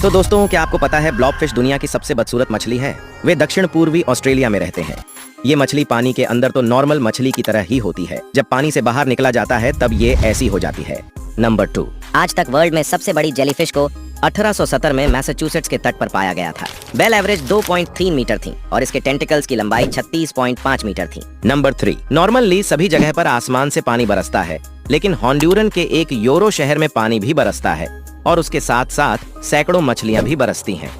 तो दोस्तों, क्या आपको पता है ब्लॉबफिश दुनिया की सबसे बदसूरत मछली है। वे दक्षिण पूर्वी ऑस्ट्रेलिया में रहते हैं। ये मछली पानी के अंदर तो नॉर्मल मछली की तरह ही होती है, जब पानी से बाहर निकला जाता है तब ये ऐसी हो जाती है। नंबर 2। आज तक वर्ल्ड में सबसे बड़ी जेलीफिश को 1870 में मैसाचुसेट्स के तट पर पाया गया था। बेल एवरेज 2.3 मीटर थी और इसके टेंटिकल्स की लंबाई 36.5 मीटर थी। नंबर 3। नॉर्मली सभी जगह पर आसमान से पानी बरसता है, लेकिन होंडुरन के एक यूरो शहर में पानी भी बरसता है और उसके साथ साथ सैकड़ों मछलियां भी बरसती हैं।